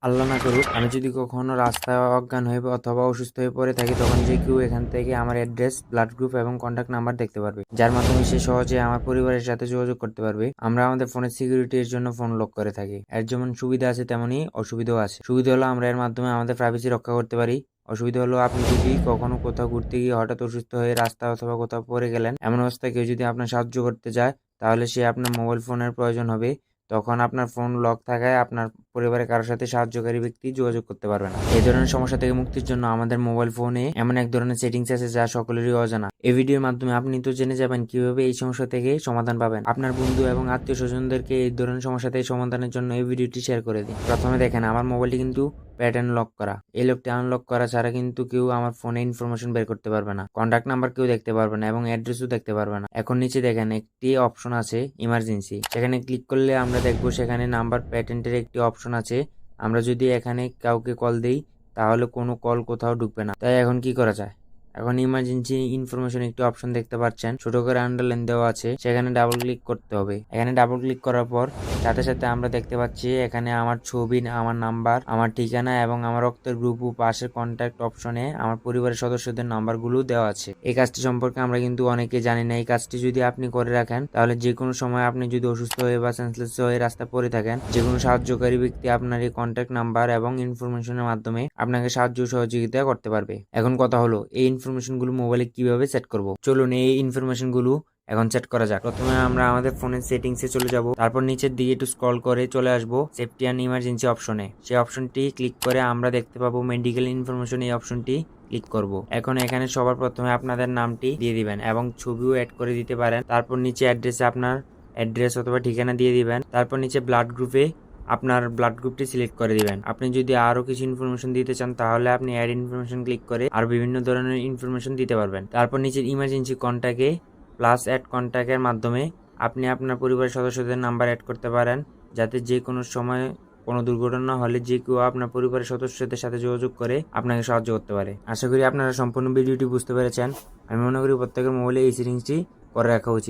আল্লাহ না করুক, আমি যদি কখনো রাস্তায় অজ্ঞান হয়ে অথবা অসুস্থ হয়ে পড়ে থাকি, তখন যে কেউ এখান থেকে আমার অ্যাড্রেস, ব্লাড গ্রুপ এবং কন্ট্যাক্ট নাম্বার দেখতে পারবে, যার মাধ্যমে সে সহজে আমার পরিবারের সাথে যোগাযোগ করতে পারবে। আমরা আমাদের ফোনের সিকিউরিটির জন্য ফোন লক করে থাকি। এর যেমন সুবিধা আছে তেমনই অসুবিধাও আছে। সুবিধা হলো আমরা এর মাধ্যমে আমাদের প্রাইভেসি রক্ষা করতে পারি। অসুবিধা হলো আপনি যদি কখনো কোথাও ঘুরতে গিয়ে হঠাৎ অসুস্থ হয়ে রাস্তা অথবা কোথাও পড়ে গেলেন, এমন অবস্থায় কেউ যদি আপনার সাহায্য করতে যায়, তাহলে সে আপনার মোবাইল ফোনের প্রয়োজন হবে। তখন আপনার ফোন লক থাকায় আপনার পরিবারের কারোর সাথে সাহায্যকারী ব্যক্তি যোগাযোগ করতে পারবে না। এই ধরনের সমস্যা থেকে মুক্তির জন্য আমাদের মোবাইল ফোনে এমন এক ধরনের সেটিংস আছে যা সকলেরই অজানা। এই ভিডিওর মাধ্যমে আপনি তো জেনে যাবেন কিভাবে এই সমস্যা থেকে সমাধান পাবেন। আপনার বন্ধু এবং আত্মীয় স্বজনদেরকে এই ধরনের সমস্যা থেকে সমাধানের জন্য এই ভিডিওটি শেয়ার করে দিন। প্রথমে দেখেন আমার মোবাইলটি কিন্তু প্যাটার্ন লক করা। এই লকটি আনলক করা ছাড়া কিন্তু কেউ আমার ফোনে ইনফরমেশন বের করতে পারবে না, কন্ট্যাক্ট নাম্বার কেউ দেখতে পারবে না এবং অ্যাড্রেসও দেখতে পারবে না। এখন নিচে দেখেন একটি অপশন আছে ইমার্জেন্সি, সেখানে ক্লিক করলে আমরা দেখবো সেখানে নাম্বার প্যাটেন্টের একটি অপশন আছে। আমরা যদি এখানে কাউকে কল দেই তাহলে কোনো কল কোথাও ঢুকবে না। তাই এখন কি করা যায়? এখন ইমার্জেন্সি ইনফরমেশন একটি অপশন দেখতে পাচ্ছেন, ছোট করে আন্ডারলাইন দেওয়া আছে, সেখানে ডাবল ক্লিক করতে হবে। এখানে ডাবল ক্লিক করার পর সাথে সাথে আমরা দেখতে পাচ্ছি এখানে আমার ছবি, আমার নাম্বার, আমার ঠিকানা এবং আমার রক্তের গ্রুপ ও পাশের কন্ট্যাক্ট অপশনে আমার পরিবারের সদস্যদের নাম্বারগুলো দেওয়া আছে। এই কাজটি সম্পর্কে আমরা কিন্তু অনেকে জানি না। এই কাজটি যদি আপনি করে রাখেন তাহলে যে কোনো সময় আপনি যদি অসুস্থ হয়ে বা সেন্সলেস হয়ে রাস্তায় পড়ে থাকেন, যে কোনো সাহায্যকারী ব্যক্তি আপনার এই কন্ট্যাক্ট নাম্বার এবং ইনফরমেশনের মাধ্যমে আপনাকে সাহায্য সহযোগিতা করতে পারবে। এখন কথা হলো এই ইনফরমেশনগুলো মোবাইলে কিভাবে সেট করব। চলুন এই ইনফরমেশনগুলো এখন সেট করা যাক। প্রথমে আমরা আমাদের ফোনের সেটিংসে চলে যাব, তারপর নিচের দিকে একটু স্ক্রল করে চলে আসব সেফটি অ্যান্ড ইমার্জেন্সি অপশনে। সেই অপশনটি ক্লিক করে আমরা দেখতে পাবো মেডিকেল ইনফরমেশন, এই অপশনটি ক্লিক করব। এখন এখানে সবার প্রথমে আপনাদের নামটি দিয়ে দিবেন এবং ছবিও অ্যাড করে দিতে পারেন। তারপর নিচে অ্যাড্রেসে আপনার অ্যাড্রেস অথবা ঠিকানা দিয়ে দিবেন। তারপর নিচে ব্লাড গ্রুপে আপনার ব্লাড গ্রুপটি সিলেক্ট করে দিবেন। আপনি যদি আরো কিছু ইনফরমেশন দিতে চান তাহলে আপনি অ্যাড ইনফরমেশন ক্লিক করে আর বিভিন্ন ধরনের ইনফরমেশন দিতে পারবেন। তারপর নিচের ইমার্জেন্সি কন্ট্যাক্টে প্লাস অ্যাড কন্ট্যাক্টের মাধ্যমে আপনি আপনার পরিবারের সদস্যদের নাম্বার অ্যাড করতে পারেন, যাতে যে কোনো সময় কোনো দুর্ঘটনা হলে যে কেউ আপনার পরিবারের সদস্যদের সাথে যোগাযোগ করে আপনাকে সাহায্য করতে পারে। আশা করি আপনারা সম্পূর্ণ ভিডিওটি বুঝতে পেরেছেন। আমি মনে করি প্রত্যেকের মোবাইলে এই সেটিংসটি করে রাখা উচিত।